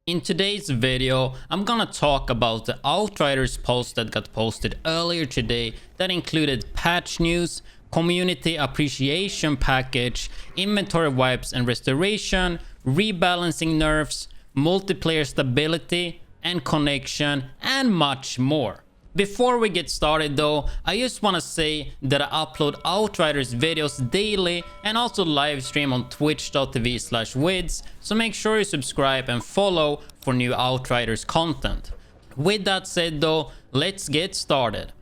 In today's video, I'm gonna talk about the Outriders post that got posted earlier today that included patch news, community appreciation package, inventory wipes and restoration, rebalancing nerfs, multiplayer stability and connection, and much more. Before we get started though, I just want to say that I upload Outriders videos daily and also live stream on twitch.tv/widdz, so make sure you subscribe and follow for new Outriders content. With that said though, let's get started.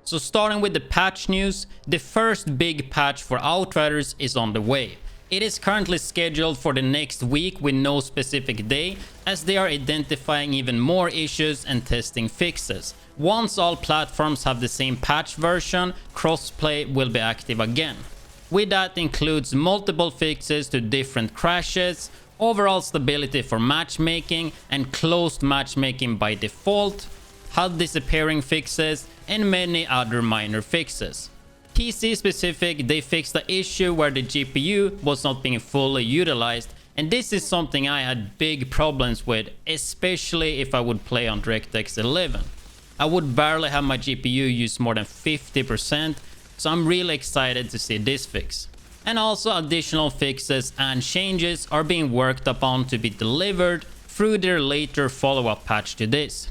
So starting with the patch news, the first big patch for Outriders is on the way. It is currently scheduled for the next week with no specific day, as they are identifying even more issues and testing fixes. Once all platforms have the same patch version, crossplay will be active again. With that includes multiple fixes to different crashes, overall stability for matchmaking and closed matchmaking by default, HUD disappearing fixes, and many other minor fixes. PC specific, they fixed the issue where the GPU was not being fully utilized, and this is something I had big problems with, especially if I would play on DirectX 11. I would barely have my GPU use more than 50%, so I'm really excited to see this fix. And also additional fixes and changes are being worked upon to be delivered through their later follow-up patch to this.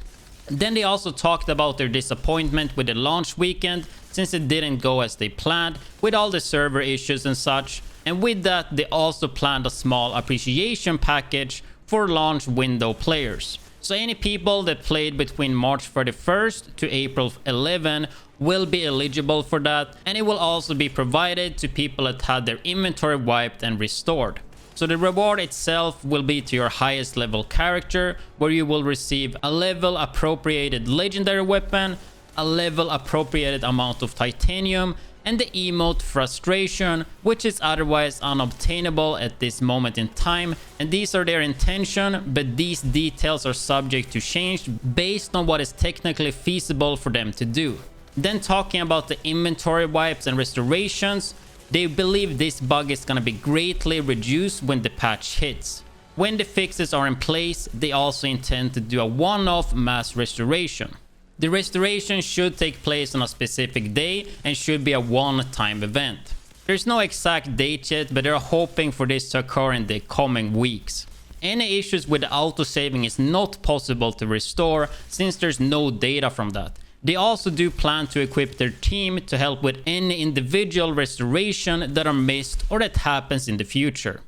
Then they also talked about their disappointment with the launch weekend, since it didn't go as they planned with all the server issues and such, and with that they also planned a small appreciation package for launch window players. So any people that played between March 31st to April 11 will be eligible for that, and it will also be provided to people that had their inventory wiped and restored. So the reward itself will be to your highest level character, where you will receive a level appropriated legendary weapon, a level appropriated amount of titanium, and the emote frustration, which is otherwise unobtainable at this moment in time, and these are their intention, but these details are subject to change based on what is technically feasible for them to do. Then talking about the inventory wipes and restorations, they believe this bug is gonna be greatly reduced when the patch hits. When the fixes are in place, they also intend to do a one-off mass restoration. The restoration should take place on a specific day and should be a one-time event. There's no exact date yet, but they're hoping for this to occur in the coming weeks. Any issues with the autosaving is not possible to restore, since there's no data from that. They also do plan to equip their team to help with any individual restoration that are missed or that happens in the future.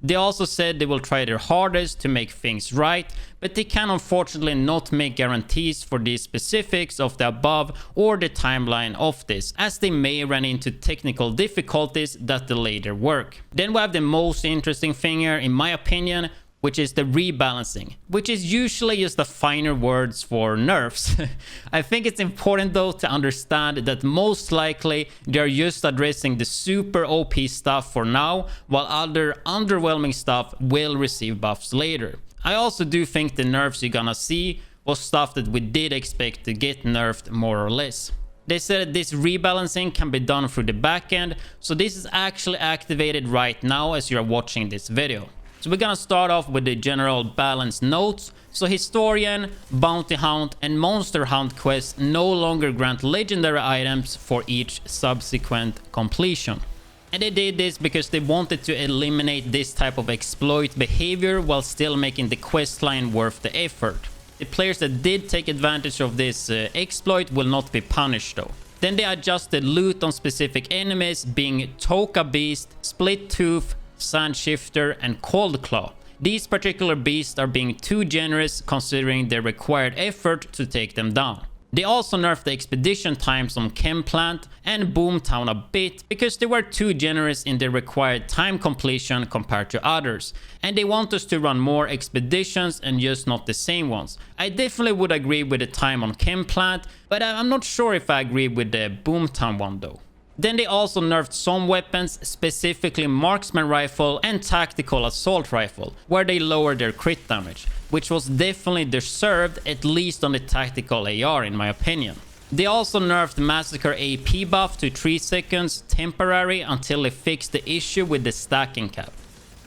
They also said they will try their hardest to make things right, but they can unfortunately not make guarantees for the specifics of the above or the timeline of this, as they may run into technical difficulties that delay their work. Then we have the most interesting thing here, in my opinion, which is the rebalancing, which is usually just the finer words for nerfs. I think it's important though to understand that most likely they're just addressing the super OP stuff for now, while other underwhelming stuff will receive buffs later. I also do think the nerfs you're gonna see was stuff that we did expect to get nerfed more or less. They said that this rebalancing can be done through the backend, so this is actually activated right now as you're watching this video. So we're gonna start off with the general balance notes. So Historian, Bounty Hunt and Monster Hunt quests no longer grant legendary items for each subsequent completion. And they did this because they wanted to eliminate this type of exploit behavior while still making the quest line worth the effort. The players that did take advantage of this exploit will not be punished though. Then they adjusted loot on specific enemies, being Toka Beast, Split Tooth, Sand Shifter and Cold Claw. These particular beasts are being too generous considering the required effort to take them down. They also nerfed the expedition times on Chemplant and Boomtown a bit because they were too generous in the required time completion compared to others, and they want us to run more expeditions and just not the same ones. I definitely would agree with the time on Chemplant, but I'm not sure if I agree with the Boomtown one though. Then they also nerfed some weapons, specifically marksman rifle and tactical assault rifle, where they lowered their crit damage, which was definitely deserved, at least on the tactical AR in my opinion. They also nerfed Massacre AP buff to 3 seconds temporary until they fixed the issue with the stacking cap.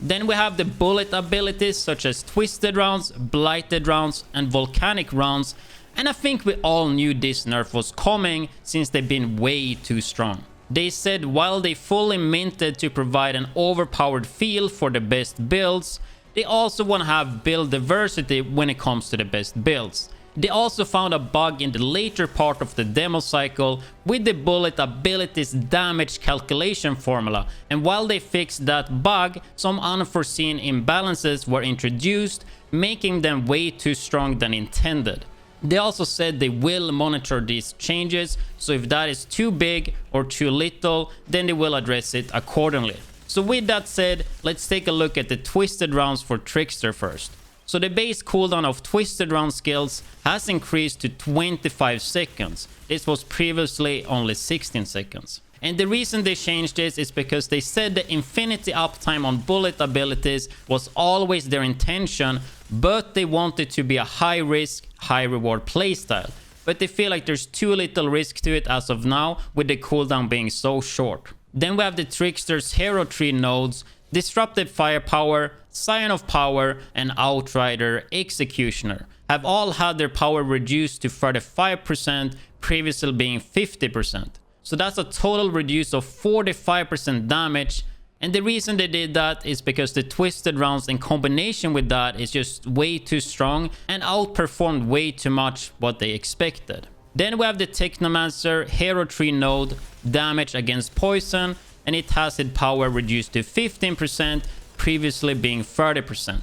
Then we have the bullet abilities such as twisted rounds, blighted rounds, and volcanic rounds. And I think we all knew this nerf was coming since they've been way too strong. They said while they fully minted to provide an overpowered feel for the best builds, they also want to have build diversity when it comes to the best builds. They also found a bug in the later part of the demo cycle with the bullet abilities damage calculation formula, and while they fixed that bug, some unforeseen imbalances were introduced, making them way too strong than intended. They also said they will monitor these changes, so if that is too big or too little, then they will address it accordingly. So with that said, let's take a look at the twisted rounds for Trickster first. So the base cooldown of twisted round skills has increased to 25 seconds. This was previously only 16 seconds. And the reason they changed this is because they said the infinity uptime on bullet abilities was always their intention, but they wanted to be a high risk, high reward playstyle. But they feel like there's too little risk to it as of now, with the cooldown being so short. Then we have the Trickster's hero tree nodes, Disruptive Firepower, Scion of Power, and Outrider Executioner have all had their power reduced to 35%, previously being 50%. So that's a total reduce of 45% damage, and the reason they did that is because the twisted rounds in combination with that is just way too strong and outperformed way too much what they expected. Then we have the Technomancer hero tree node, damage against poison, and it has its power reduced to 15%, previously being 30%.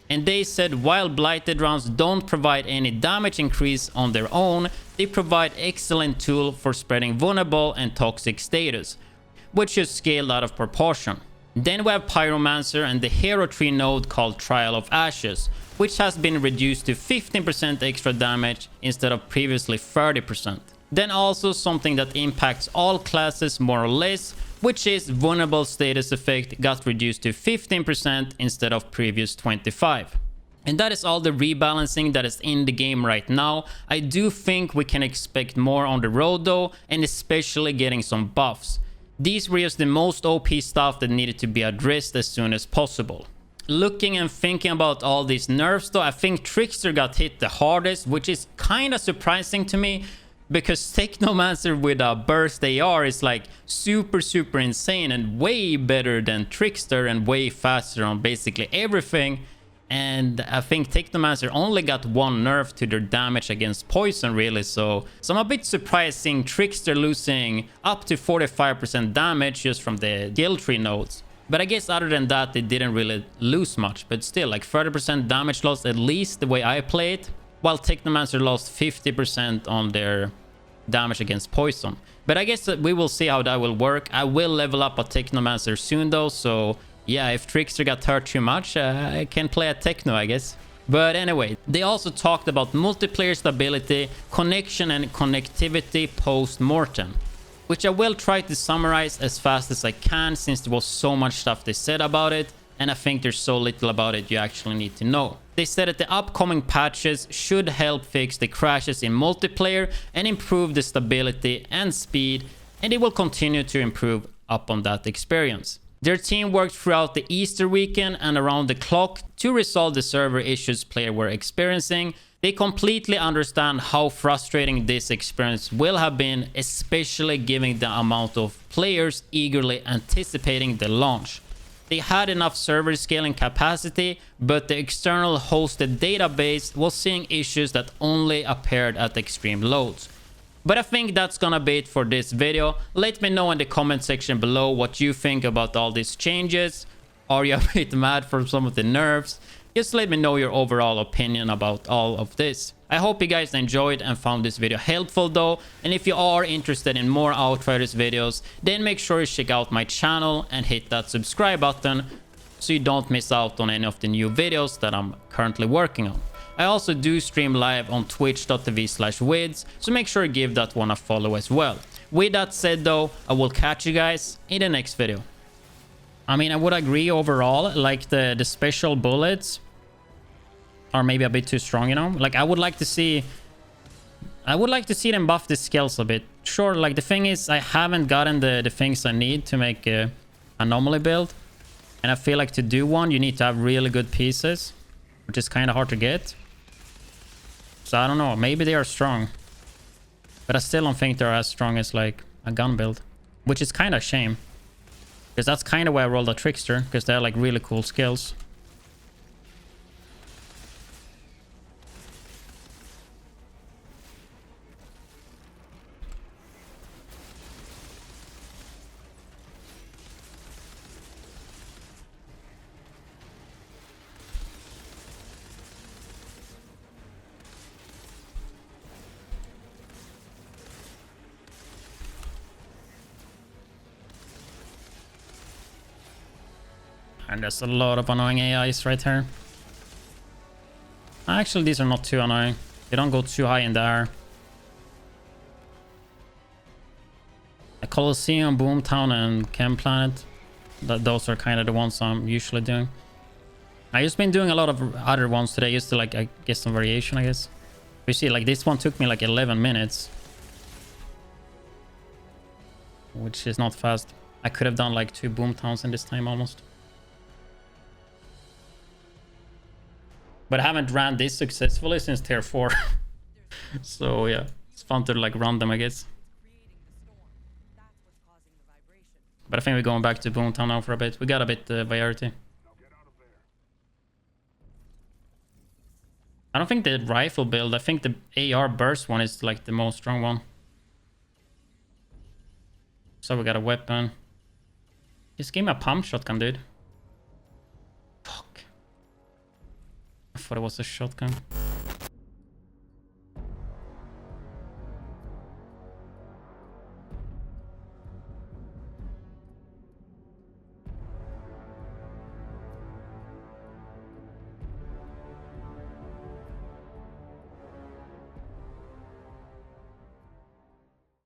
And they said while blighted rounds don't provide any damage increase on their own, they provide excellent tool for spreading vulnerable and toxic status, which is scaled out of proportion. Then we have Pyromancer and the hero tree node called Trial of Ashes, which has been reduced to 15% extra damage instead of previously 30%. Then also something that impacts all classes more or less, which is vulnerable status effect got reduced to 15% instead of previous 25%. And that is all the rebalancing that is in the game right now. I do think we can expect more on the road though, and especially getting some buffs. These were just the most OP stuff that needed to be addressed as soon as possible. Looking and thinking about all these nerfs though, I think Trickster got hit the hardest, which is kind of surprising to me, because Technomancer with a burst AR is like super insane and way better than Trickster and way faster on basically everything. And I think Technomancer only got one nerf to their damage against poison really, so I'm a bit surprised seeing Trickster losing up to 45% damage just from the skill tree nodes. But I guess other than that they didn't really lose much, but still like 30% damage loss at least the way I play it, while Technomancer lost 50% on their damage against poison. But I guess we will see how that will work. I will level up a Technomancer soon though, so yeah, if Trickster got hurt too much, I can play a Techno, I guess. But anyway, they also talked about multiplayer stability, connection and connectivity post-mortem, which I will try to summarize as fast as I can since there was so much stuff they said about it, and I think there's so little about it you actually need to know. They said that the upcoming patches should help fix the crashes in multiplayer and improve the stability and speed, and they will continue to improve upon that experience. Their team worked throughout the Easter weekend and around the clock to resolve the server issues players were experiencing. They completely understand how frustrating this experience will have been, especially given the amount of players eagerly anticipating the launch. They had enough server scaling capacity, but the external hosted database was seeing issues that only appeared at extreme loads. But I think that's gonna be it for this video. Let me know in the comment section below what you think about all these changes. Are you a bit mad for some of the nerfs? Just let me know your overall opinion about all of this. I hope you guys enjoyed and found this video helpful though. And if you are interested in more Outriders videos, then make sure you check out my channel and hit that subscribe button so you don't miss out on any of the new videos that I'm currently working on. I also do stream live on twitch.tv/widdz, so make sure you give that one a follow as well. With that said though, I will catch you guys in the next video. I mean, I would agree overall, like the special bullets are maybe a bit too strong, you know? Like I would like to see them buff the skills a bit. Sure, like the thing is I haven't gotten the things I need to make a anomaly build. And I feel like to do one, you need to have really good pieces, which is kind of hard to get. So I don't know. Maybe they are strong. But I still don't think they're as strong as like a gun build. Which is kind of a shame. Because that's kind of why I rolled a trickster. Because they have like really cool skills. And there's a lot of annoying AIs right here. Actually, these are not too annoying. They don't go too high in the air. A Colosseum, Boomtown, and Chem Planet. Those are kind of the ones I'm usually doing. I just been doing a lot of other ones today just to like get some variation, I guess. You see, like this one took me like 11 minutes. Which is not fast. I could have done like 2 Boomtowns in this time almost. But I haven't ran this successfully since tier 4. So yeah, it's fun to like run them, I guess. But I think we're going back to Boomtown now for a bit. We got a bit variety. I don't think the rifle build, I think the AR burst one is like the most strong one. So we got a weapon. Just give me a pump shotgun, dude. Fuck. I thought it was a shotgun.